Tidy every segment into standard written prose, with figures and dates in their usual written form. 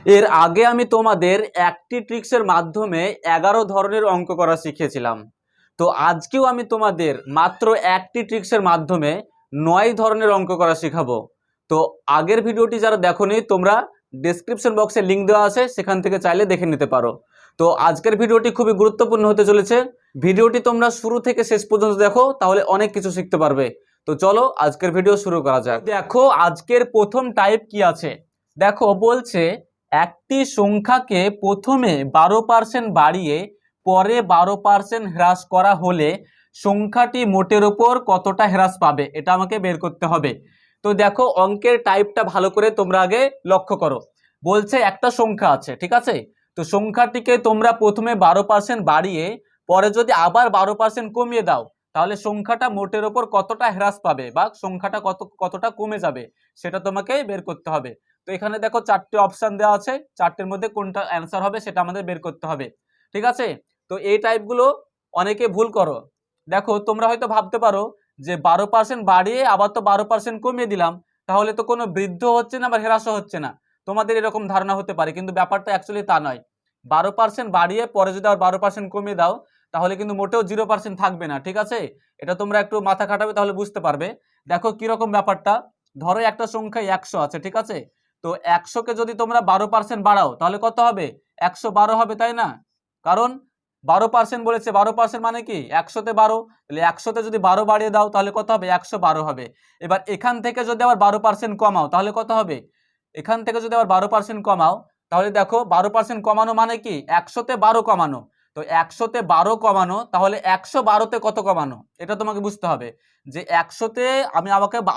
এর আগে আমি তোমাদের একটি ট্রিক্সের মাধ্যমে 11 ধরনের অঙ্ক করা শিখিয়েছিলাম। তো আজকেও আমি তোমাদের মাত্র একটি ট্রিক্সের মাধ্যমে 9 ধরনের অঙ্ক করা শেখাবো। তো আগের ভিডিওটি যারা দেখোনি তোমরা ডেসক্রিপশন বক্সে লিঙ্ক দেওয়া আছে, সেখান থেকে চাইলে দেখে নিতে পারো। তো আজকের ভিডিওটি খুবই গুরুত্বপূর্ণ হতে চলেছে। ভিডিওটি তোমরা শুরু থেকে শেষ পর্যন্ত দেখো, তাহলে অনেক কিছু শিখতে পারবে। তো চলো আজকের ভিডিও শুরু করা যাক। দেখো আজকের প্রথম টাইপ কি আছে। দেখো বলছে একটি সংখ্যাকে প্রথমে 12% বাড়িয়ে পরে 12% হ্রাস করা হলে সংখ্যাটি মোটের ওপর কতটা হ্রাস পাবে, এটা আমাকে বের করতে হবে। তো দেখো অঙ্কের টাইপটা ভালো করে তোমরা আগে লক্ষ্য করো। বলছে একটা সংখ্যা আছে, ঠিক আছে। তো সংখ্যাটিকে তোমরা প্রথমে 12% বাড়িয়ে পরে যদি আবার 12% কমিয়ে দাও, তাহলে সংখ্যাটা মোটের ওপর কতটা হ্রাস পাবে বা সংখ্যাটা কতটা কমে যাবে, সেটা তোমাকে বের করতে হবে। তো এখানে দেখো 4টে অপশন দেওয়া আছে, 4টের মধ্যে কোনটা অ্যান্সার হবে সেটা আমাদের বের করতে হবে, ঠিক আছে। তো এই টাইপগুলো অনেকে ভুল করো। দেখো তোমরা হয়তো ভাবতে পারো যে 12% বাড়িয়ে আবার তো 12% কমিয়ে দিলাম, তাহলে তো কোনো বৃদ্ধি হচ্ছে না বা হ্রাসও হচ্ছে না। তোমাদের এরকম ধারণা হতে পারে, কিন্তু ব্যাপারটা অ্যাকচুয়ালি তা নয়। 12% বাড়িয়ে পরে যদি আবার 12% কমিয়ে দাও, তাহলে কিন্তু মোটেও 0% থাকবে না, ঠিক আছে। এটা তোমরা একটু মাথা খাটাবে, তাহলে বুঝতে পারবে। দেখো কিরকম ব্যাপারটা। ধরো একটা সংখ্যা 100 আছে, ঠিক আছে। তো 100কে যদি তোমরা 12% বাড়াও, তাহলে কত হবে? 112 হবে, তাই না? কারণ 12% বলেছে, 12% মানে কি 100তে 12, তাহলে 100তে যদি 12 বাড়িয়ে দাও তাহলে কত হবে? 112 হবে। এবার এখান থেকে যদি আবার 12% কমাও তাহলে কত হবে? এখান থেকে যদি আবার 12% কমাও, তাহলে দেখো 12% কমানো মানে কি 100তে 12 কমানো। তো 100তে 12 কমানো, তাহলে 112তে কত কমানো, এটা তোমাকে বুঝতে হবে। যে 100তে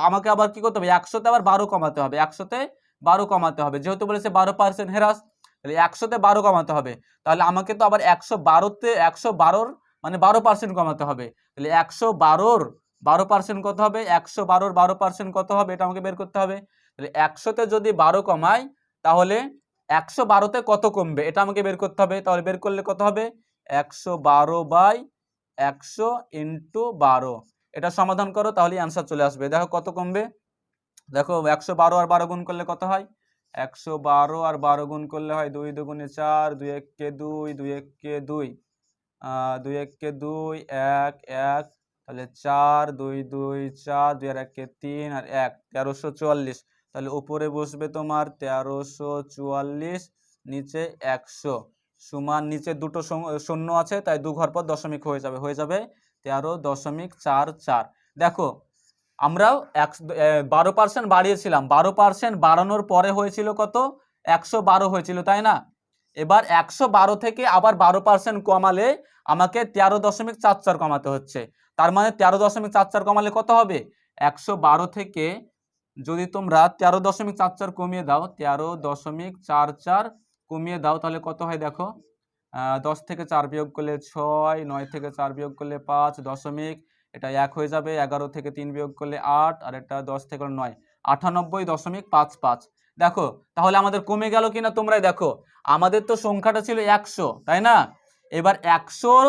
আমাকে আবার কি করতে হবে? 100তে আবার 12 কমাতে হবে, 100তে 12 কমাতে হবে। যেহেতু বলেছে 12% হ্রাস, তাহলে 100তে 12 কমাতে হবে। তাহলে আমাকে তো আবার 112তে 112 মানে 12% কমাতে হবে। তাহলে 112 12% কত হবে? 112 12% কত হবে, এটা আমাকে বের করতে হবে। তাহলে 100তে যদি 12 কমাই, তাহলে 112তে কত কমবে, এটা আমাকে বের করতে হবে। তাহলে বের করলে কত হবে? 112/100 ইন্টু 12। এটা সমাধান করো, তাহলে অ্যান্সার চলে আসবে। দেখো কত কমবে। দেখো 112 আর 12 গুণ করলে কত হয়? 112 আর 12 গুণ করলে হয় 2 দুগুণে 4, 2 একে 2, 2 একে 2, 2 একে 2, 1 1, তাহলে 4, 2 2 4, 2 আর 1 3 আর 1 1344। তাহলে উপরে বসবে তোমার 1344, নিচে 100, সমান নিচে দুটো শূন্য আছে, তাই 2 ঘর পর দশমিক হয়ে যাবে 13.44। দেখো আমরাও 12% বাড়িয়েছিলাম, 12% বাড়ানোর পরে হয়েছিল কত? 112 হয়েছিল, তাই না? এবার 112 থেকে আবার 12% কমালে আমাকে 13.44 কমাতে হচ্ছে। তার মানে 13.44 কমালে কত হবে? 112 থেকে যদি তোমরা 13.44 কমিয়ে দাও, 13.44 কমিয়ে দাও, তাহলে কত হয় দেখো। 10 থেকে 4 বিয়োগ করলে 6, 9 থেকে 4 বিয়োগ করলে 5 দশমিক, এটা 1 হয়ে যাবে। 11 থেকে 3 বিয়োগ করলে 8, আর এটা 10 থেকে 9, 98.55। দেখো তাহলে আমাদের কমে গেল কিনা তোমরাই দেখো। আমাদের তো সংখ্যাটা ছিল 100, তাই না? এবার 100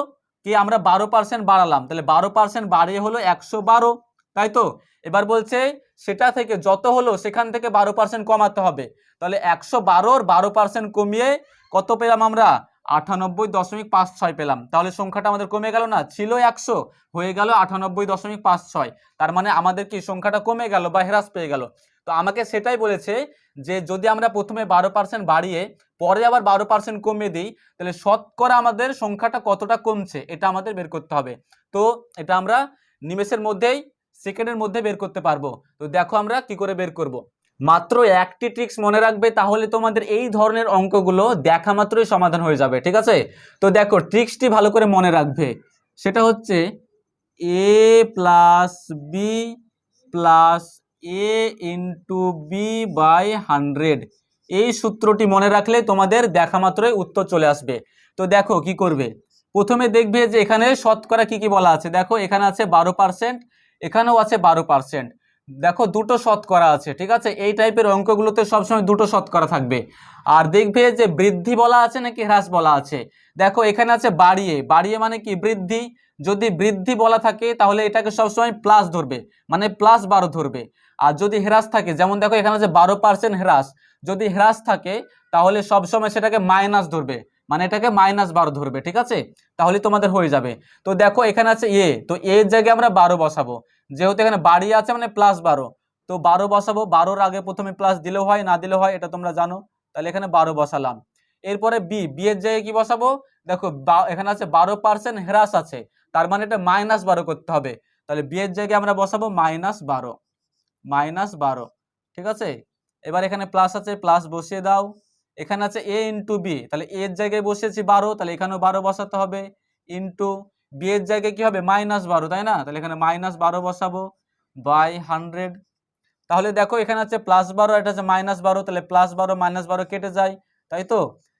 কে আমরা 12% বাড়ালাম, তাহলে 12% বাড়িয়ে হলো 112, তাই তো? এবার বলছে সেটা থেকে যত হলো সেখান থেকে 12% কমাতে হবে। তাহলে 112 12% কমিয়ে কত পেলাম আমরা? 98.56 পেলাম। তাহলে সংখ্যাটা আমাদের কমে গেল না? ছিল 100, হয়ে গেল 98.56। তার মানে আমাদের কি সংখ্যাটা কমে গেল বা হ্রাস পেয়ে গেল। তো আমাকে সেটাই বলেছে যে যদি আমরা প্রথমে 12% বাড়িয়ে পরে আবার 12% কমিয়ে দিই, তাহলে শতকরা আমাদের সংখ্যাটা কতটা কমছে এটা আমাদের বের করতে হবে। তো এটা আমরা নিমেষের মধ্যেই, সেকেন্ডের মধ্যে বের করতে পারবো। তো দেখো আমরা কি করে বের করব। মাত্র একটি ট্রিক্স মনে রাখবে, তাহলে তোমাদের এই ধরনের অঙ্কগুলো দেখা মাত্রই সমাধান হয়ে যাবে, ঠিক আছে। তো দেখো ট্রিক্সটি ভালো করে মনে রাখবে, সেটা হচ্ছে a plus B plus a into B by 100। এই সূত্রটি মনে রাখলে তোমাদের দেখা মাত্রই উত্তর চলে আসবে। তো দেখো কি করবে। প্রথমে দেখবে যে এখানে শতকরা কি কি বলা আছে। দেখো এখানে আছে 12%, এখানেও আছে 12%। দেখো দুটো শতকরা আছে, ঠিক আছে। এই টাইপের অঙ্কগুলোতে সবসময় দুটো শতকরা থাকবে। আর দেখবে যে বৃদ্ধি বলা আছে নাকি হ্রাস বলা আছে। দেখো এখানে আছে বাড়িয়ে, বাড়িয়ে মানে কি বৃদ্ধি। যদি বৃদ্ধি বলা থাকে তাহলে এটাকে সবসময় প্লাস ধরবে, মানে +12 ধরবে। আর যদি হ্রাস থাকে, যেমন দেখো এখানে আছে 12% হ্রাস, যদি হ্রাস থাকে তাহলে সবসময় সেটাকে মাইনাস ধরবে, মানে এটাকে -12 ধরবে, ঠিক আছে? তাহলে তোমাদের হয়ে যাবে। তো দেখো এখানে আছে এ, তো এর জায়গায় আমরা 12 বসাবো, যেহেতু এখানে বাড়ি আছে মানে +12, তো 12 বসাবো। 12-র আগে প্রথমে প্লাস দিলেও হয়, না দিলেও হয়, এটা তোমরা জানো। তাহলে এখানে 12 বসালাম। এরপরে বি এর জায়গায় কি বসাবো? দেখো এখানে আছে 12% হ্রাস আছে, তার মানে এটা -12 করতে হবে। তাহলে বি এর জায়গায় আমরা বসাবো -12, ঠিক আছে? এবার এখানে প্লাস আছে, প্লাস বসিয়ে দাও। এখানে আছে এ ইন্টু বি, তাহলে এর জায়গায় বসিয়েছি 12, তাহলে এখানেও 12 বসাতে হবে, ইন্টু বি এর জায়গায় কি হবে -12, তাই না? তাহলে এখানে -12 বসাবো বাই 100। তাহলে দেখো এখানে আছে +12, এটা আছে -12, তাহলে +12 -12 কেটে যায়, তাই তো?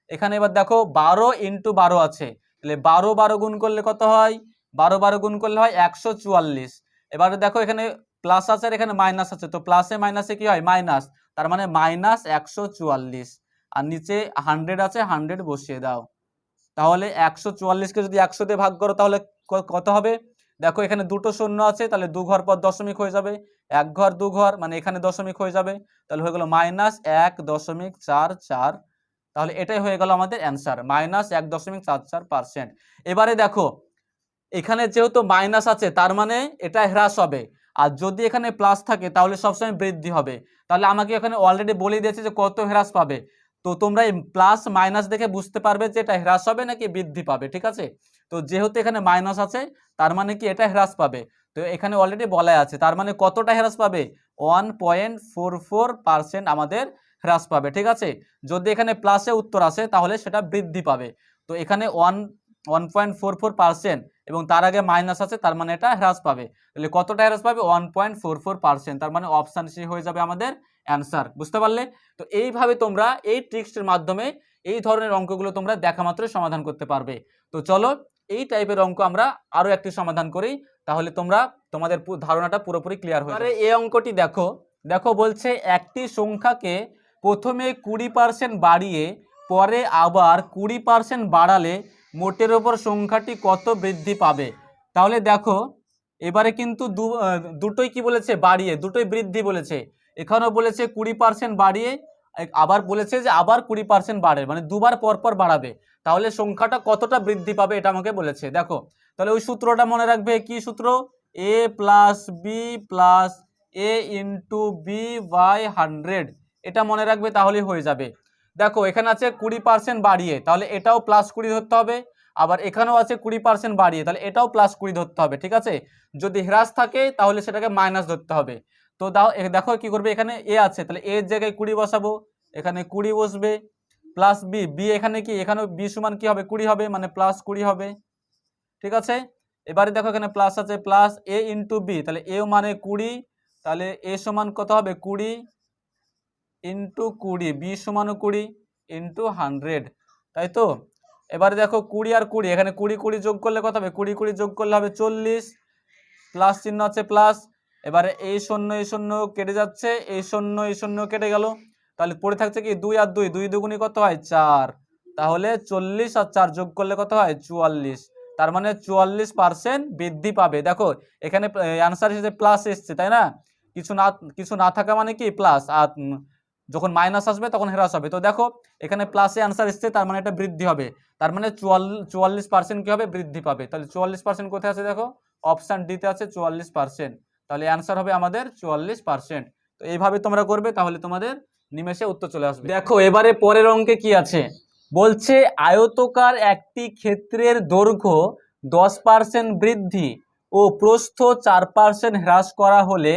এখানে এবার দেখো 12 ইন্টু 12 আছে, তাহলে 12 গুণ করলে কত হয়? 12 গুণ করলে হয় 144। এবারে দেখো এখানে প্লাস আছে আর এখানে মাইনাস আছে, তো প্লাসে মাইনাসে কি হয়? মাইনাস, তার মানে -144। আর নিচে 100 আছে, 100 বসিয়ে দাও। তাহলে 144কে যদি 100 দিয়ে ভাগ করো তাহলে কত হবে? দেখো এখানে দুটো শূন্য আছে, তাহলে 2 ঘর পর দশমিক হয়ে যাবে, 1 ঘর 2 ঘর মানে এখানে দশমিক হয়ে যাবে, তাহলে হয়ে গেল -1.44। তাহলে এটাই হয়ে গেল আমাদের অ্যান্সার, -1.44%। এবারে দেখো এখানে যেহেতু মাইনাস আছে তার মানে এটা হ্রাস হবে, আর যদি এখানে প্লাস থাকে তাহলে সবসময় বৃদ্ধি হবে। তাহলে আমাকে এখানে অলরেডি বলে দিয়েছে যে কত হ্রাস পাবে, তো তোমরা এই প্লাস মাইনাস দেখে বুঝতে পারবে যে এটা হ্রাস হবে নাকি বৃদ্ধি পাবে, ঠিক আছে? তো যেহেতু এখানে মাইনাস আছে তার মানে কি এটা হ্রাস পাবে, তো এখানে অলরেডি বলা আছে, তার মানে কতটা হ্রাস পাবে? 1.44% আমাদের হ্রাস পাবে, ঠিক আছে? যদি এখানে প্লাসে উত্তর আসে তাহলে সেটা বৃদ্ধি পাবে। তো এখানে 1.44% এবং তার আগে মাইনাস আছে, তার মানে এটা হ্রাস পাবে। তাহলে কতটা হ্রাস পাবে? 1.44%, তার মানে অপশান সি হয়ে যাবে আমাদের অ্যান্সার। বুঝতে পারলে? তো এইভাবে তোমরা এই ট্রিক্সের মাধ্যমে এই ধরনের অঙ্কগুলো তোমরা দেখা মাত্রই সমাধান করতে পারবে। তো চলো এই টাইপের অঙ্ক আমরা আরো একটি সমাধান করি, তাহলে তোমাদের ধারণাটা পুরোপুরি ক্লিয়ার হয়ে যাবে। এই অঙ্কটি দেখো, বলছে একটি সংখ্যাকে প্রথমে 20% বাড়িয়ে পরে আবার 20% বাড়ালে মোটের ওপর সংখ্যাটি কত বৃদ্ধি পাবে? তাহলে দেখো এবারে কিন্তু দুটোই কি বলেছে? বাড়িয়ে, দুটোই বৃদ্ধি বলেছে। এখানেও বলেছে 20% বাড়িয়ে, আবার বলেছে যে আবার 20% বাড়ে, মানে দুবার পর পর বাড়াবে। তাহলে সংখ্যাটা কতটা বৃদ্ধি পাবে এটা আমাকে বলেছে। দেখো তাহলে ওই সূত্রটা মনে রাখবে, কি সূত্র? a plus B plus A into B by 100, এটা মনে রাখবে, তাহলেই হয়ে যাবে। দেখো এখানে আছে 20% বাড়িয়ে, তাহলে এটাও +20 ধরতে হবে, আবার এখানেও আছে 20% বাড়িয়ে, তাহলে এটাও +20 ধরতে হবে, ঠিক আছে? যদি হ্রাস থাকে তাহলে সেটাকে মাইনাস ধরতে হবে। তো দেখো কি করবে, এখানে এ আছে, তাহলে এর জায়গায় 20 বসাবো, এখানে 20 বসবে, প্লাস বি এখানে কি, এখানেও বি সমান কি হবে? 20 হবে, মানে +20 হবে, ঠিক আছে? এবারে দেখো এখানে প্লাস আছে, প্লাস এ ইন্টু বি, তাহলে এ মানে 20, তাহলে এ সমান কত হবে? 20 ইন্টু 20, বি সমানও 20 ইন্টু 100, তাই তো? এবারে দেখো 20 আর 20, এখানে 20 যোগ করলে কত হবে? 20 যোগ করলে হবে 40, প্লাস চিহ্ন আছে, প্লাস। এবারে এই শূন্য কেটে যাচ্ছে, এই শূন্য কেটে গেল, তাহলে পড়ে থাকছে কি 2 আর 2, 2 দুগুণে কত হয়? 4, তাহলে 40 আর 4 যোগ করলে কত হয়? 44, তার মানে 44% বৃদ্ধি পাবে। দেখো এখানে অ্যান্সার হিসেবে প্লাস এসছে, তাই না? কিছু না থাকা মানে কি প্লাস, আর যখন মাইনাস আসবে তখন হ্রাস হবে। তো দেখো এখানে প্লাসে অ্যান্সার এসছে, তার মানে এটা বৃদ্ধি হবে, তার মানে 44% কি হবে? বৃদ্ধি পাবে। তাহলে 44% কোথায় আছে? দেখো অপশান ডিতে আছে 44%, তাহলে অ্যান্সার হবে আমাদের 44%। তো এইভাবে তোমরা করবে, তাহলে তোমাদের নিমেষে উত্তর চলে আসবে। দেখো এবারে পরের অঙ্কে কি আছে, বলছে আয়তকার একটি ক্ষেত্রের দৈর্ঘ্য 10% বৃদ্ধি ও প্রস্থ 4% হ্রাস করা হলে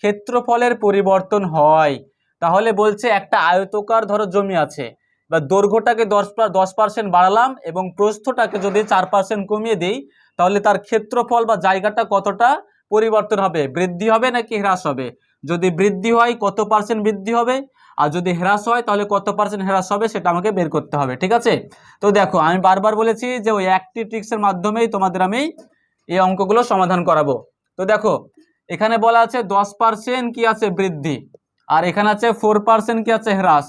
ক্ষেত্রফলের পরিবর্তন হয়। তাহলে বলছে একটা আয়তকার ধরো জমি আছে, বা দৈর্ঘ্যটাকে 10% বাড়ালাম এবং প্রস্থটাকে যদি 4% কমিয়ে দিই, তাহলে তার ক্ষেত্রফল বা জায়গাটা কতটা পরিবর্তন হবে? বৃদ্ধি হবে নাকি হ্রাস হবে? যদি বৃদ্ধি হয় কত পার্সেন্ট বৃদ্ধি হবে, আর যদি হ্রাস হয় তাহলে কত পার্সেন্ট হ্রাস হবে, সেটা আমাকে বের করতে হবে, ঠিক আছে? তো দেখো আমি বারবার বলেছি যে ওই একটি ট্রিক্সের মাধ্যমেই তোমাদের আমি এই অঙ্কগুলো সমাধান করাবো। তো দেখো এখানে বলা আছে 10% কি আছে? বৃদ্ধি, আর এখানে আছে 4% কি আছে? হ্রাস।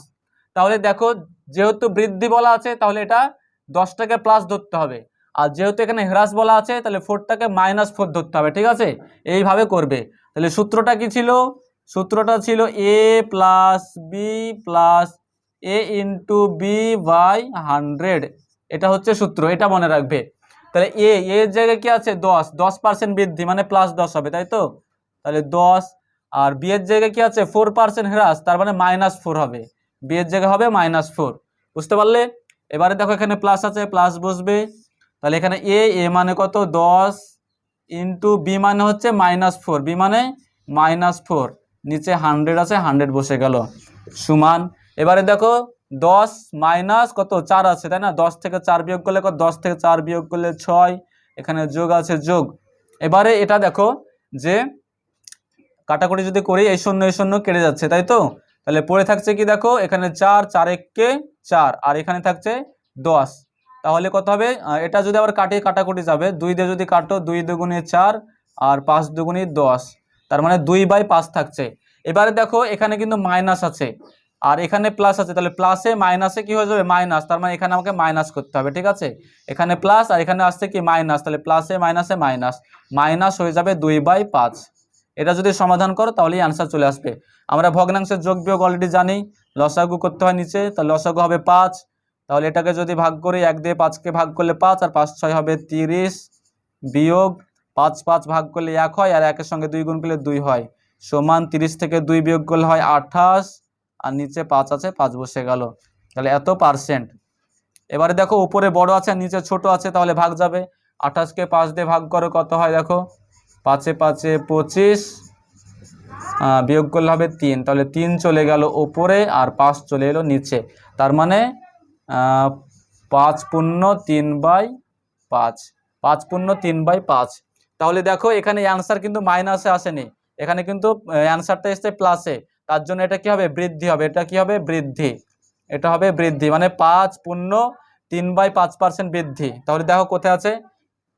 তাহলে দেখো যেহেতু বৃদ্ধি বলা আছে তাহলে এটা 10টাকে প্লাস ধরতে হবে, আর যেহেতু এখানে হ্রাস বলা আছে তাহলে 4টাকে -4 ধরতে হবে, ঠিক আছে? এইভাবে করবে। তাহলে সূত্রটা কি ছিল? সূত্রটা ছিল a plus B plus A into B by 100, এটা হচ্ছে সূত্র, এটা মনে রাখবে। তাহলে এর জায়গায় কি আছে 10% বৃদ্ধি মানে +10 হবে, তাই তো? তাহলে 10, আর বি এর জায়গায় কি আছে 4% হ্রাস, তার মানে -4 হবে, বি এর জায়গায় হবে -4। বুঝতে পারলে? এবারে দেখো এখানে প্লাস আছে, প্লাস বসবে। তাহলে এখানে এ মানে কত 10 ইন্টু বি মানে হচ্ছে -4, বি মানে -4, নিচে 100 আছে, 100 বসে গেল, সমান। এবারে দেখো 10 মাইনাস কত 4 আছে, তাই না? 10 থেকে 4 বিয়োগ করলে কত, 10 থেকে 4 বিয়োগ করলে 6, এখানে যোগ আছে, যোগ। এবারে এটা দেখো যে কাটাকুটি যদি করি এই শূন্য কেটে যাচ্ছে, তাই তো? তাহলে পড়ে থাকছে কি দেখো, এখানে 4, 4 একে 4, আর এখানে থাকছে 10। তাহলে কত হবে, এটা যদি আবার কাটাকুটি যাবে, 2 দিয়ে যদি কাটো, 2 দুগুণে 4 আর 5 দুগুণে 10, তার মানে 2/5 থাকছে। এবারে দেখো এখানে কিন্তু মাইনাস আছে আর এখানে প্লাস আছে, তাহলে প্লাসে মাইনাসে কি হয়ে যাবে মাইনাস, তার মানে এখানে আমাকে মাইনাস করতে হবে, ঠিক আছে? এখানে প্লাস আর এখানে আসছে কি মাইনাস, তাহলে প্লাসে মাইনাসে মাইনাস, মাইনাস হয়ে যাবে 2/5। এটা যদি সমাধান করো তাহলেই আনসার চলে আসবে। আমরা ভগ্নাংশের যোগ বিয়োগ অলরেডি জানি, লসাগু করতে হয় নিচে, তাহলে লসাগু হবে 5। তাহলে এটাকে যদি ভাগ করি, 1 দিয়ে 5কে ভাগ করলে 5, আর 5 6 হবে 30, বিয়োগ 5 5 ভাগ করলে 1 হয়, আর 1-এর সঙ্গে 2 গুণ করলে 2 হয়, সমান 30 থেকে 2 বিয়োগ করলে হয় 28, আর নিচে 5 আছে, 5 বসে গেল। তাহলে এত পার্সেন্ট। এবারে দেখো উপরে বড় আছে আর নিচে ছোট আছে, তাহলে ভাগ যাবে। 28কে 5 দিয়ে ভাগ করো, কত হয় দেখো, 5 5 25, বিয়োগ করলে হবে 3, তাহলে 3 চলে গেল উপরে আর 5 চলে এলো নিচে, তার মানে 5 পূর্ণ 3/5, 5 পূর্ণ 3/5। তাহলে দেখো এখানে অ্যান্সার কিন্তু মাইনাসে আসেনি, এখানে কিন্তু অ্যান্সারটা এসছে প্লাসে, তার জন্য এটা কি হবে বৃদ্ধি হবে, এটা কি হবে বৃদ্ধি, এটা হবে বৃদ্ধি, মানে 5 পূর্ণ 3/5% বৃদ্ধি। তাহলে দেখো কোথায় আছে,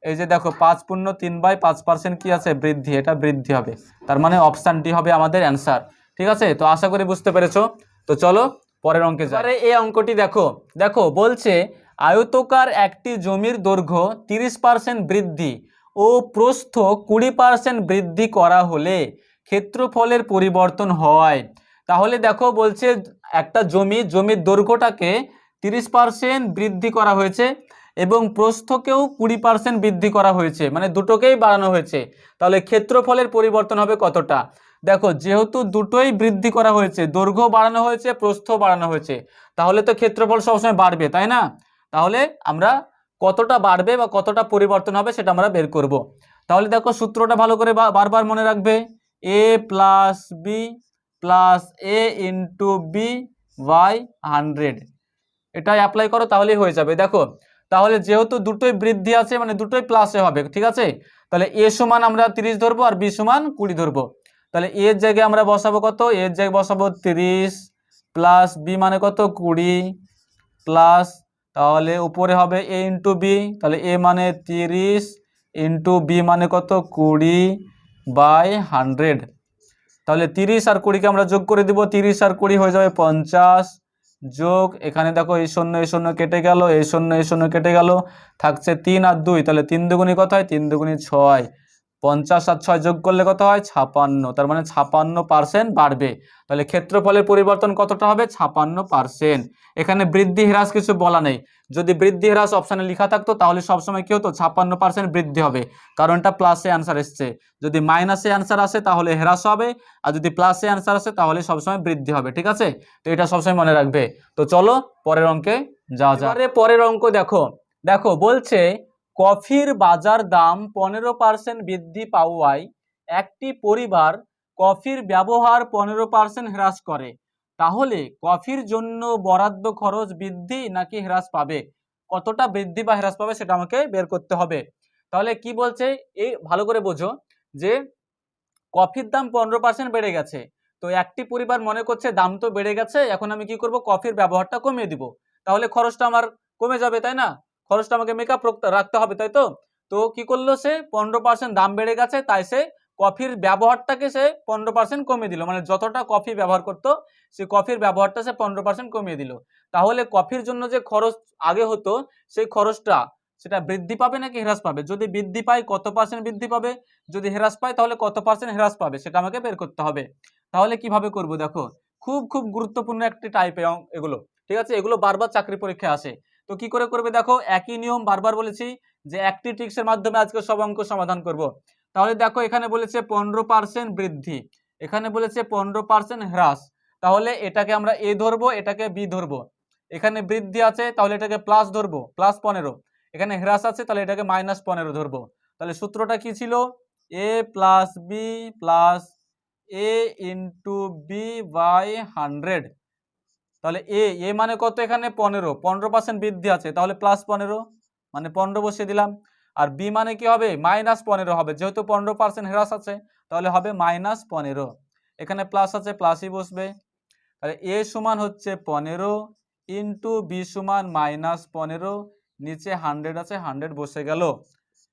এই যে দেখো 5 পূর্ণ 3/5% কি আছে বৃদ্ধি, এটা বৃদ্ধি হবে, তার মানে অপশান ডি হবে আমাদের অ্যান্সার। ঠিক আছে, তো আশা করি বুঝতে পেরেছো। তো চলো পরের অঙ্কে যাই। এই অঙ্কটি দেখো, দেখো বলছে আয়তকার একটি জমির দৈর্ঘ্য 30% বৃদ্ধি ও প্রস্থ 20% বৃদ্ধি করা হলে ক্ষেত্রফলের পরিবর্তন হয়। তাহলে দেখো বলছে একটা জমির দৈর্ঘ্যটাকে 30% বৃদ্ধি করা হয়েছে এবং প্রস্থকেও 20% বৃদ্ধি করা হয়েছে, মানে দুটোকেই বাড়ানো হয়েছে, তাহলে ক্ষেত্রফলের পরিবর্তন হবে কতটা। দেখো যেহেতু দুটোই বৃদ্ধি করা হয়েছে, দৈর্ঘ্য বাড়ানো হয়েছে, প্রস্থ বাড়ানো হয়েছে, তাহলে তো ক্ষেত্রফল সবসময় বাড়বে, তাই না? তাহলে আমরা কতটা বাড়বে বা কতটা পরিবর্তন হবে সেটা আমরা বের করব। তাহলে দেখো সূত্রটা ভালো করে বারবার মনে রাখবে, a plus B plus A into B by 100, এটা অ্যাপ্লাই করো তাহলেই হয়ে যাবে। দেখো তাহলে যেহেতু দুটোই বৃদ্ধি আছে মানে দুটোই প্লাসে হবে, ঠিক আছে? তাহলে এ সমান আমরা 30 ধরবো আর বি সমান 20 ধরবো। তাহলে এর জায়গায় আমরা বসাবো কত, এর জায়গায় বসাবো 30 প্লাস বি মানে কত 20 প্লাস, তাহলে উপরে হবে এ ইন্টু বি, তাহলে এ মানে 30 ইন্টু বি মানে কত 20/100। তাহলে 30 আর 20কে আমরা যোগ করে দিব, 30 আর 20 হয়ে যাবে 50, যোগ এখানে দেখো এই শূন্য কেটে গেল, এই শূন্য কেটে গেল, থাকছে 3 আর 2, তাহলে 3 দুগুণে কত হয় 3 দুগুণে 6, 50 আর 6 যোগ করলে কত হয় 56, তার মানে 56% বাড়বে। তাহলে ক্ষেত্রফলের পরিবর্তন কতটা হবে 56%। এখানে বৃদ্ধি হ্রাস কিছু বলা নেই, যদি বৃদ্ধি হ্রাস অপশানে লেখা থাকতো তাহলে সবসময় কি হতো 56% বৃদ্ধি হবে, কারণ এটা প্লাসে অ্যান্সার এসছে। যদি মাইনাসে অ্যান্সার আসে তাহলে হ্রাস হবে, আর যদি প্লাসে অ্যান্সার আসে তাহলে সবসময় বৃদ্ধি হবে, ঠিক আছে? তো এটা সবসময় মনে রাখবে। তো চলো পরের অঙ্কে যাওয়া যাক। পরের অঙ্ক দেখো, দেখো বলছে কফির বাজার দাম 15% বৃদ্ধি পাওয়ায় একটি পরিবার কফির ব্যবহার 15% হ্রাস করে, তাহলে কফির জন্য বরাদ্দ খরচ বৃদ্ধি নাকি হ্রাস পাবে, কতটা বৃদ্ধি বা হ্রাস পাবে সেটা আমাকে বের করতে হবে। তাহলে কি বলছে এই ভালো করে বোঝো যে কফির দাম 15% বেড়ে গেছে, তো একটি পরিবার মনে করছে দাম তো বেড়ে গেছে, এখন আমি কি করব কফির ব্যবহারটা কমিয়ে দিব, তাহলে খরচটা আমার কমে যাবে, তাই না? খরচটা আমাকে মেকআপ রাখতে হবে, তাই তো? তো কি করলো সে 15% দাম বেড়ে গেছে তাই সে কফির ব্যবহারটাকে সে 15% কমিয়ে দিল, মানে যতটা কফি ব্যবহার করতো সে কফির ব্যবহারটা সে 15% কমিয়ে দিল। তাহলে কফির জন্য যে খরচ আগে হতো সেই খরচটা সেটা বৃদ্ধি পাবে নাকি হ্রাস পাবে, যদি বৃদ্ধি পায় কত পার্সেন্ট বৃদ্ধি পাবে, যদি হ্রাস পায় তাহলে কত পার্সেন্ট হ্রাস পাবে সেটা আমাকে বের করতে হবে। তাহলে কিভাবে করব দেখো, খুব খুব গুরুত্বপূর্ণ একটি টাইপে এগুলো। ঠিক আছে, এগুলো বারবার চাকরি পরীক্ষায় আসে। তো কি করে করবে দেখো, একই নিয়ম বারবার বলেছি যে একটি ট্রিক্সের মাধ্যমে আজকে সব অঙ্ক সমাধান করব। তাহলে দেখো এখানে বলেছে 15% বৃদ্ধি, এখানে বলেছে 15% হ্রাস, তাহলে এটাকে আমরা এ ধরবো, এটাকে বি ধরবো। এখানে বৃদ্ধি আছে তাহলে এটাকে প্লাস ধরবো, +15। এখানে হ্রাস আছে তাহলে এটাকে -15 ধরবো। তাহলে সূত্রটা কি ছিল, a plus B plus A into B by 100। তাহলে এ মানে কত, এখানে 15% বৃদ্ধি আছে তাহলে +15 মানে 15 বসিয়ে দিলাম। আর বি মানে কি হবে, -15 হবে, যেহেতু 15% হ্রাস আছে তাহলে হবে -15। এখানে প্লাস আছে, প্লাসই বসবে। তাহলে এ সমান হচ্ছে 15 ইন্টু বি সমান -15, নিচে 100 আছে, 100 বসে গেল।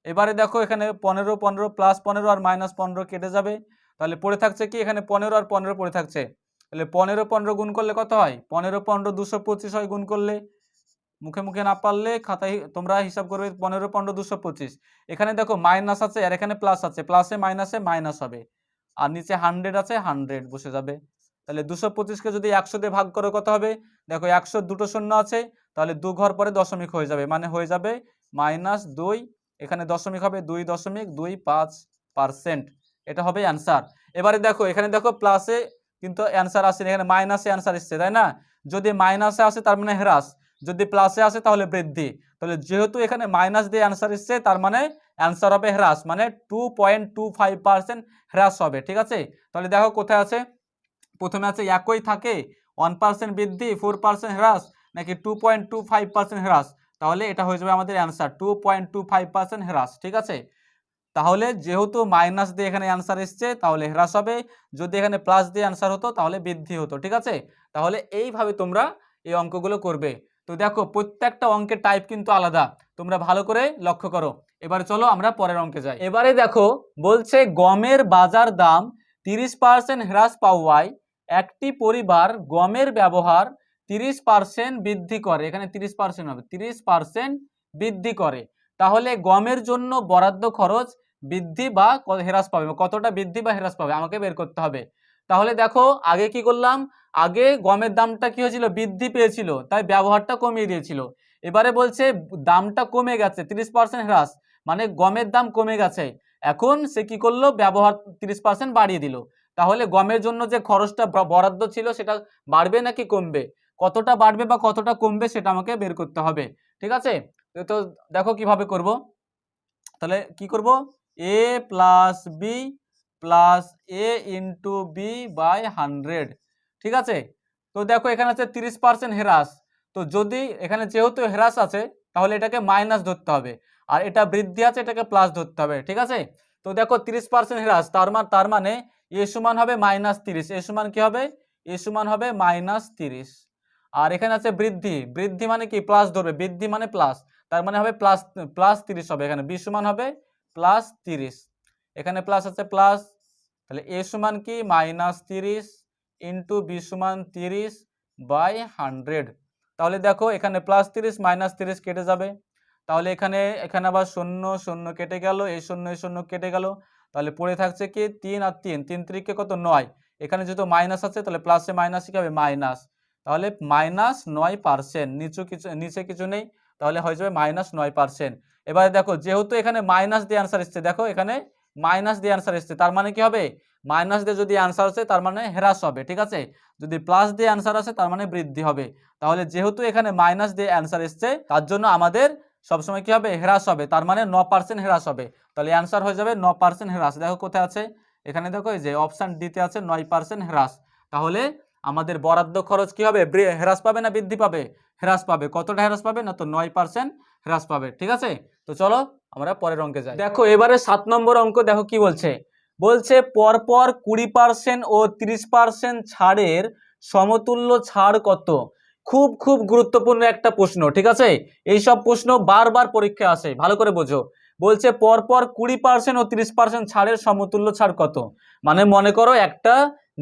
এবারে দেখো এখানে 15 15 +15 আর -15 কেটে যাবে, তাহলে পড়ে থাকছে কি, এখানে 15 আর 15 পড়ে থাকছে। তাহলে 15 15 গুণ করলে কত হয়, 15 15 225 হয় গুণ করলে। মুখে মুখে না পারলে খাতায় তোমরা হিসাব করবে, 15 15 225। এখানে দেখো মাইনাস আছে আর এখানে প্লাস আছে, প্লাসে মাইনাসে মাইনাস হবে, আর নিচে 100 আছে, 100 বসে যাবে। তাহলে 225কে যদি 100 দিয়ে ভাগ করো কত হবে, দেখো 100 দুটো শূন্য আছে, তাহলে 2 ঘর পরে দশমিক হয়ে যাবে, মানে হয়ে যাবে -2। এখানে দশমিক হবে 2.25%। এটা হবে অ্যান্সার। এবারে দেখো এখানে দেখো প্লাসে কিন্তু অ্যান্সার আসে, এখানে মাইনাসে অ্যান্সার এসছে, তাই না? যদি মাইনাসে আসে তার মানে হ্রাস, যদি প্লাসে আসে তাহলে বৃদ্ধি। তাহলে যেহেতু এখানে মাইনাস দিয়ে অ্যান্সার এসছে তার মানে অ্যান্সার হবে হ্রাস, মানে 2.25% হ্রাস হবে। ঠিক আছে, তাহলে দেখো কোথায় আছে, প্রথমে আছে একই থাকে 1% বৃদ্ধি 4% হ্রাস, নাকি 2.25% হ্রাস, তাহলে এটা হয়ে যাবে আমাদের অ্যান্সার 2.25% হ্রাস। ঠিক আছে, তাহলে যেহেতু মাইনাস দিয়ে এখানে অ্যান্সার এসছে তাহলে হ্রাস হবে, যদি এখানে প্লাস দিয়ে অ্যান্সার হতো তাহলে বৃদ্ধি হতো। ঠিক আছে, তাহলে এইভাবে তোমরা এই অঙ্কগুলো করবে। তো দেখো প্রত্যেকটা অঙ্কের টাইপ কিন্তু আলাদা, তোমরা ভালো করে লক্ষ্য করো। এবারে চলো আমরা পরের অঙ্কে যাই। এবারে দেখো বলছে গমের বাজার দাম 30% হ্রাস পাওয়ায় একটি পরিবার গমের ব্যবহার 30% বৃদ্ধি করে, এখানে 30% হবে, 30% বৃদ্ধি করে, তাহলে গমের জন্য বরাদ্দ খরচ বৃদ্ধি বা হ্রাস পাবে, কতটা বৃদ্ধি বা হ্রাস পাবে আমাকে বের করতে হবে। তাহলে দেখো আগে কি করলাম, আগে গমের দামটা কি হয়েছিল, বৃদ্ধি পেয়েছিল, তাই ব্যবহারটা কমিয়ে দিয়েছিল। এবারে বলছে দামটা কমে গেছে, 30% হ্রাস, মানে গমের দাম কমে গেছে, এখন সে কি করলো, ব্যবহার 30% বাড়িয়ে দিল। তাহলে গমের জন্য যে খরচটা বরাদ্দ ছিল সেটা বাড়বে নাকি কমবে, কতটা বাড়বে বা কতটা কমবে সেটা আমাকে বের করতে হবে। ঠিক আছে, তো দেখো কিভাবে করব। তাহলে কি করব, a plus B plus A into B by 100। ঠিক আছে, তো দেখো এখানে আছে 30% হ্রাস, তো যদি এখানে যেহেতু হ্রাস আছে তাহলে এটাকে মাইনাস ধরতে হবে, আর এটা বৃদ্ধি আছে এটাকে প্লাস ধরতে হবে। ঠিক আছে, তো দেখো 30% হ্রাস তার মানে এ সমান হবে -30, এ সমান কি হবে, এ সমান হবে -30। আর এখানে আছে বৃদ্ধি, বৃদ্ধি মানে কি, প্লাস ধরবে, বৃদ্ধি মানে প্লাস, তার মানে হবে +30 হবে, এখানে বি সমান হবে +30, এখানে প্লাস আছে প্লাস, তাহলে এ সমান কি -30 ইন্টু বি সমান 30 বাই 100। তাহলে দেখো এখানে +30 -30 কেটে যাবে, তাহলে এখানে আবার 0 0 কেটে গেল, এই 0 এই 0 কেটে গেল, তাহলে পড়ে থাকছে কি 3 আর 3, 3 3 কত 9, এখানে যেহেতু মাইনাস আছে তাহলে প্লাসে মাইনাস কি হবে মাইনাস, তাহলে -9%, নিচে কিছু নেই, তাহলে হয়ে যাবে -9%। এবারে দেখো যেহেতু এখানে মাইনাস দিয়ে অ্যান্সার এসছে, দেখো এখানে মাইনাস দিয়ে অ্যান্সার এসছে, তার মানে কি হবে, মাইনাস দিয়ে যদি অ্যান্সার আসে তার মানে হ্রাস হবে। ঠিক আছে, যদি প্লাস দিয়ে অ্যান্সার আসে তার মানে বৃদ্ধি হবে। তাহলে যেহেতু এখানে মাইনাস দিয়ে অ্যান্সার এসছে তার জন্য আমাদের সবসময় কি হবে, হ্রাস হবে, তার মানে 9% হ্রাস হবে, তাহলে অ্যান্সার হয়ে যাবে 9% হ্রাস। দেখো কোথায় আছে, এখানে দেখো এই যে অপশান ডিতে আছে 9% হ্রাস। তাহলে আমাদের বরাদ্দ খরচ কি হবে, হ্রাস পাবে না বৃদ্ধি পাবে, হ্রাস পাবে, কতটা হ্রাস পাবে না, তো 9% হ্রাস পাবে। ঠিক আছে, তো চলো আমরা পরের অঙ্কে যাই। দেখো এবারে 7 নম্বর অঙ্ক, দেখো কি বলছে, বলছে পরপর 20% ও 30% ছাড়ের সমতুল্য ছাড় কত। খুব খুব গুরুত্বপূর্ণ একটা প্রশ্ন। ঠিক আছে, এই সব প্রশ্ন বারবার পরীক্ষায় আসে, ভালো করে বোঝো। বলছে পরপর 20% ও 30% ছাড়ের সমতুল্য ছাড় কত, মানে মনে করো একটা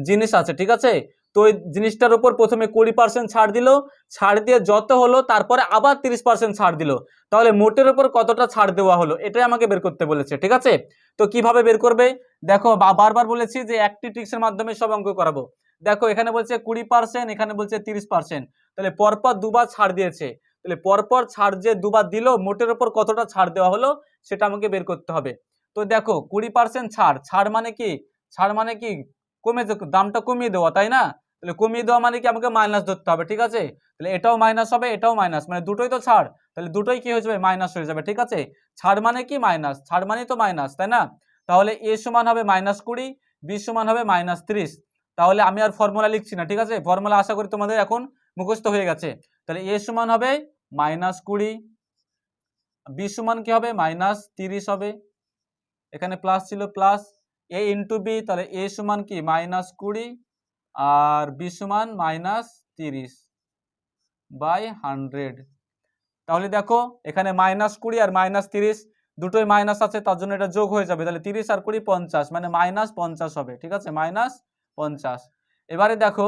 জিনিস আছে, ঠিক আছে, তো ওই জিনিসটার উপর প্রথমে 20% ছাড় দিল, ছাড় দিয়ে যত হলো তারপরে আবার 30% ছাড় দিল, তাহলে মোটের উপর কতটা ছাড় দেওয়া হলো, এটাই আমাকে বের করতে বলেছে। ঠিক আছে, তো কিভাবে বের করবে, দেখো বারবার বলেছি যে একটি ট্রিক্সের মাধ্যমে সব অঙ্ক করাবো। দেখো এখানে বলছে 20%, এখানে বলছে 30%, তাহলে পরপর দুবার ছাড় দিয়েছে, তাহলে পরপর ছাড় যে দুবার দিল মোটের ওপর কতটা ছাড় দেওয়া হলো সেটা আমাকে বের করতে হবে। তো দেখো 20% ছাড়, ছাড় মানে কি, ছাড় মানে কি কমে দামটা কমিয়ে দেওয়া, তাই না? তাহলে কমিয়ে দেওয়া মানে কি আমাকে মাইনাস ধরতে হবে, ঠিক আছে? তাহলে এটাও মাইনাস হবে, এটাও মাইনাস, মানে দুটোই তো ছাড়, তাহলে দুটোই কি হয়ে যাবে, মাইনাস হয়ে যাবে, ঠিক আছে? ছাড় মানে কি মাইনাস, ছাড় মানে তো মাইনাস, তাই না? তাহলে এ সমান হবে -20, বি সমান হবে -30। তাহলে আমি আর ফর্মুলা লিখছি না, ঠিক আছে? ফর্মুলা আশা করি তোমাদের এখন মুখস্থ হয়ে গেছে। তাহলে এ সমান হবে -20, বি সমান কি হবে -30 হবে, এখানে প্লাস ছিল প্লাস, এ ইন্টু বি, তাহলে এ সমান কি -20 আর বি সমান -30 বাই 100। তাহলে দেখো এখানে -20 আর -30 দুটোই মাইনাস আছে, তার জন্য এটা যোগ হয়ে যাবে, তাহলে 30 আর 20 50, মানে -50 হবে, ঠিক আছে? -50। এবারে দেখো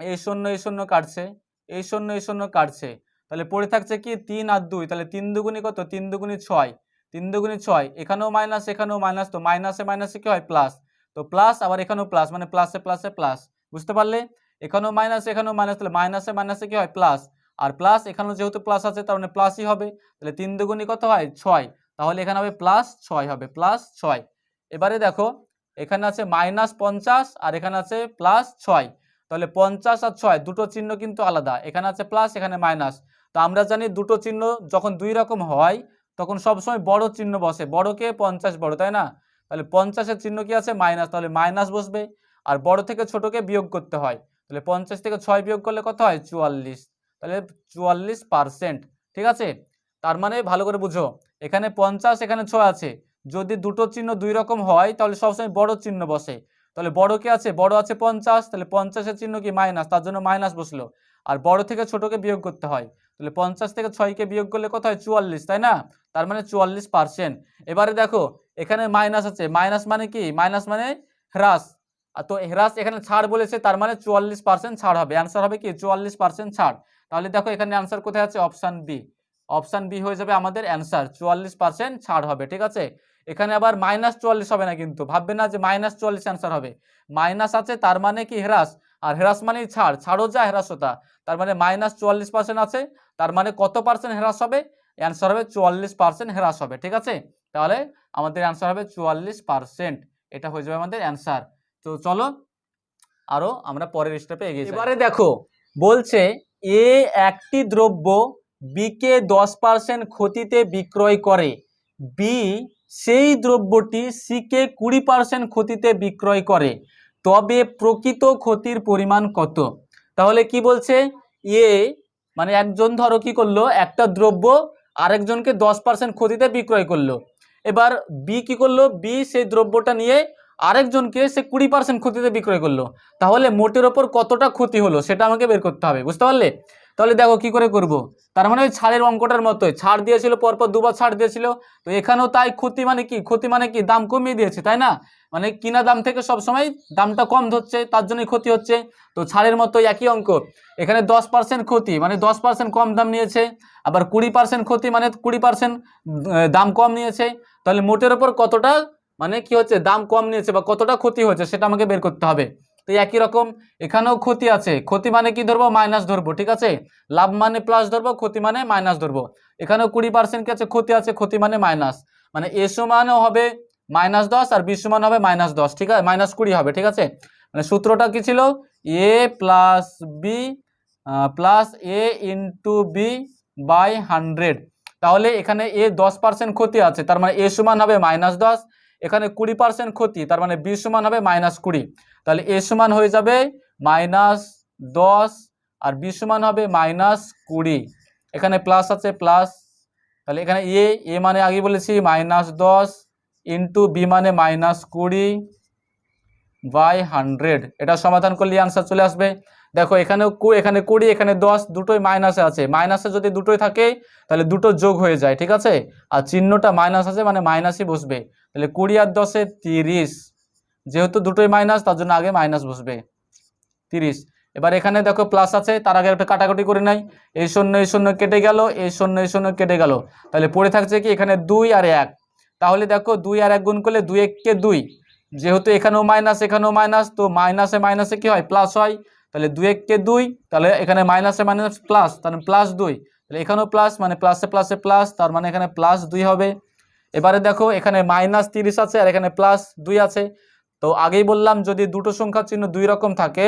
এই শূন্য কাটছে, এই শূন্য কাটছে, তাহলে পড়ে থাকছে কি 3 আর 2, তাহলে 3 দুগুণি কত, 3 দুগুণি 6, 3 দুগুণি 6, এখানেও মাইনাস এখানেও মাইনাস, তো মাইনাসে মাইনাসে কি হয় প্লাস, তো প্লাস আবার এখানেও প্লাস, মানে প্লাসে প্লাসে প্লাস, বুঝতে পারলে? এখানেও মাইনাস এখানেও মাইনাস, তাহলে মাইনাসে মাইনাসে কি হয় প্লাস, আর প্লাস এখানেও যেহেতু প্লাস আছে তার মানে প্লাসই হবে, তাহলে 3 দুগুণি কত হয় 6, তাহলে এখানে হবে +6 হবে, +6। এবারে দেখো এখানে আছে -50 আর এখানে আছে +6, তাহলে 50 আর 6 দুটো চিহ্ন কিন্তু আলাদা, এখানে আছে প্লাস এখানে মাইনাস। তো আমরা জানি দুটো চিহ্ন যখন দুই রকম হয় তখন সবসময় বড় চিহ্ন বসে, বড়কে 50 বড়, তাই না? তাহলে 50-এর চিহ্ন কি আছে মাইনাস, তাহলে মাইনাস বসবে, আর বড় থেকে ছোটকে বিয়োগ করতে হয়, তাহলে 50 থেকে 6 বিয়োগ করলে কত হয় 44, তাহলে 44%, ঠিক আছে? তার মানে ভালো করে বুঝো, এখানে 50 এখানে 6 আছে, যদি দুটো চিহ্ন দুই রকম হয় তাহলে সবসময় বড় চিহ্ন বসে, তাহলে বড় কে আছে, বড় আছে 50, তাহলে 50-এর চিহ্ন কি মাইনাস, তার জন্য মাইনাস বসলো, আর বড় থেকে ছোটকে বিয়োগ করতে হয়, তাহলে 50 থেকে 6কে বিয়োগ করলে কত হয় 44, তাই না? তার মানে 44%। এবারে দেখো এখানে মাইনাস আছে, মাইনাস মানে কি, মাইনাস মানে হ্রাস, আর তো হ্রাস এখানে ছাড় বলেছে, তার মানে 44% ছাড় হবে, অ্যান্সার হবে কি 44% ছাড়। তাহলে দেখো এখানে অ্যান্সার কোথায় আছে, অপশান বি, অপশান বি হয়ে যাবে আমাদের অ্যান্সার, 44% ছাড় হবে, ঠিক আছে? এখানে আবার -44 হবে না, কিন্তু ভাববে না যে -44 অ্যান্সার হবে, মাইনাস আছে তার মানে কি হ্রাস, আর হ্রাস মানেই ছাড়, ছাড়ও যা হ্রাসও তা, তার মানে -44% আছে, তার মানে কত পার্সেন্ট হ্রাস হবে, অ্যান্সার হবে 44% হ্রাস হবে, ঠিক আছে? তাহলে আমাদের অ্যান্সার হবে 44%, এটা হয়ে যাবে আমাদের অ্যান্সার। তো চলো আরো আমরা পরের স্টেপে এগিয়ে যাই। এবারে দেখো বলছে এ একটি দ্রব্য বি কে 10% ক্ষতিতে বিক্রয় করে, বি সেই দ্রব্যটি সি কে 20% ক্ষতিতে বিক্রয় করে, তবে প্রকৃত ক্ষতির পরিমাণ কত? তাহলে কি বলছে, এ মানে একজন ধরো কি করলো, একটা দ্রব্য আরেকজনকে 10% ক্ষতিতে বিক্রয় করলো, এবার বি কি করলো, বি সেই দ্রব্যটা নিয়ে আরেকজনকে সে 20% ক্ষতিতে বিক্রয় করলো, তাহলে মোটের ওপর কতটা ক্ষতি হলো সেটা আমাকে বের করতে হবে, বুঝতে পারলে? তাহলে দেখো কি করে করব, তার মানে ওই ছাড়ের অঙ্কটার মতোই, ছাড় দিয়েছিল পরপর দুবার ছাড় দিয়েছিল, তো এখানেও তাই, ক্ষতি মানে কি, ক্ষতি মানে কি দাম কমিয়ে দিয়েছে, তাই না? মানে কিনা দাম থেকে সবসময় দামটা কম ধরছে, তার জন্যই ক্ষতি হচ্ছে, তো ছাড়ের মতো একই অঙ্ক, এখানে 10% ক্ষতি মানে 10% কম দাম নিয়েছে, আবার 20% ক্ষতি মানে 20% দাম কম নিয়েছে, তাহলে মোটের ওপর কতটা মানে কি হচ্ছে দাম কম নিয়েছে বা কতটা ক্ষতি হয়েছে সেটা আমাকে বের করতে হবে। তো একই রকম এখানেও ক্ষতি আছে, ক্ষতি মানে কি ধরবো, মাইনাস ধরবো, ঠিক আছে? লাভ মানে প্লাস ধরবো, ক্ষতি মানে মাইনাস ধরবো, এখানেও 20% কি আছে, ক্ষতি আছে, ক্ষতি মানে মাইনাস, মানে এ সমানও হবে -10 আর বি সমান হবে -10, ঠিক আছে, -20 হবে, ঠিক আছে? মানে সূত্রটা কি ছিল, A plus B plus A into B by 100, তাহলে এখানে এ 10% ক্ষতি আছে, তার মানে এ সমান হবে -10, এখানে 20% ক্ষতি, তার মানে বি সমান হবে -20, তাহলে এ সমান হয়ে যাবে -10 আর বি সমান হবে -20, এখানে প্লাস আছে প্লাস, তাহলে এখানে এ মানে আগে বলেছি -10 ইন্টু বি মানে -20 বাই 100, এটা সমাধান করলে আনসার চলে আসবে। দেখো এখানে 20 এখানে 10 দুটোই মাইনাসে আছে, মাইনাসে যদি দুটোই থাকে তাহলে দুটো যোগ হয়ে যায়, ঠিক আছে? আর চিহ্নটা মাইনাস আছে মানে মাইনাসই বসবে, তাহলে 20 আর 10 30, যেহেতু দুটোই মাইনাস তার জন্য আগে মাইনাস বসবে 30। এবার এখানে দেখো প্লাস আছে, তার আগে একটা কাটাকুটি করে নাই, এই শূন্য কেটে গেল, এই শূন্য কেটে গেল, তাহলে পড়ে থাকছে কি এখানে 2 আর 1, তাহলে দেখো 2 আর 1 গুণ করলে 2 1 কে 2, যেহেতু এখানেও মাইনাস এখানেও মাইনাস, তো মাইনাসে মাইনাসে কি হয় প্লাস হয়, তাহলে 2 কে 2, তাহলে এখানে মাইনাসে মাইনাস প্লাস, তাহলে +2, তাহলে এখানেও প্লাস, মানে প্লাসে প্লাসে প্লাস, তার মানে এখানে +2 হবে। এবারে দেখো এখানে -30 আছে আর এখানে +2 আছে। তো আগেই বললাম যদি দুটো সংখ্যার চিহ্ন দুই রকম থাকে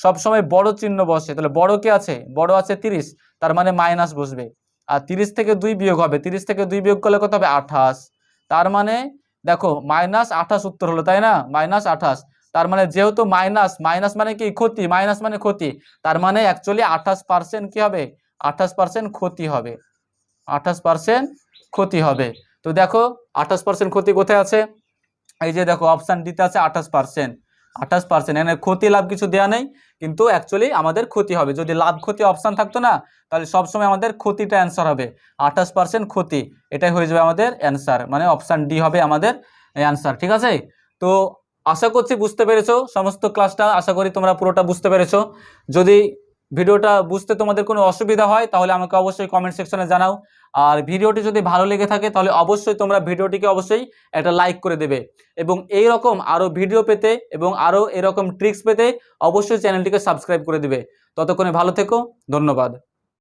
সবসময় বড় চিহ্ন বসে। তাহলে বড় কে আছে? বড় আছে 30, তার মানে মাইনাস বসবে। আর 30 থেকে 2 বিয়োগ হবে, 30 থেকে 2 বিয়োগ করলে কত হবে? 28। তার মানে দেখো -28 উত্তর হলো, তাই না? -28। তার মানে যেহেতু মাইনাস, মাইনাস মানে কি? ক্ষতি, মাইনাস মানে ক্ষতি, তার মানে অ্যাকচুয়ালি 28% কি হবে? 28% ক্ষতি হবে, 28% ক্ষতি হবে। তো দেখো 28% ক্ষতি কোথায় আছে? এই যে দেখো অপশান ডিতে আছে 28%। 28%, এখানে ক্ষতি লাভ কিছু দেওয়া নেই, কিন্তু অ্যাকচুয়ালি আমাদের ক্ষতি হবে। যদি লাভ ক্ষতি অপশান থাকতো না, তাহলে সবসময় আমাদের ক্ষতিটা অ্যান্সার হবে। 28% ক্ষতি, এটাই হয়ে যাবে আমাদের অ্যান্সার, মানে অপশান ডি হবে আমাদের অ্যান্সার। ঠিক আছে? তো আশা করছি বুঝতে পেরেছো সমস্ত ক্লাসটা, আশা করি তোমরা পুরোটা বুঝতে পেরেছো। যদি ভিডিওটা বুঝতে তোমাদের কোনো অসুবিধা হয় তাহলে আমাকে অবশ্যই কমেন্ট সেকশনে জানাও। আর ভিডিওটি যদি ভালো লেগে থাকে তাহলে অবশ্যই তোমরা ভিডিওটিকে অবশ্যই একটা লাইক করে দেবে। এবং এই রকম আরও ভিডিও পেতে এবং আরও এরকম ট্রিক্স পেতে অবশ্যই চ্যানেলটিকে সাবস্ক্রাইব করে দেবে। ততক্ষণে ভালো থেকো, ধন্যবাদ।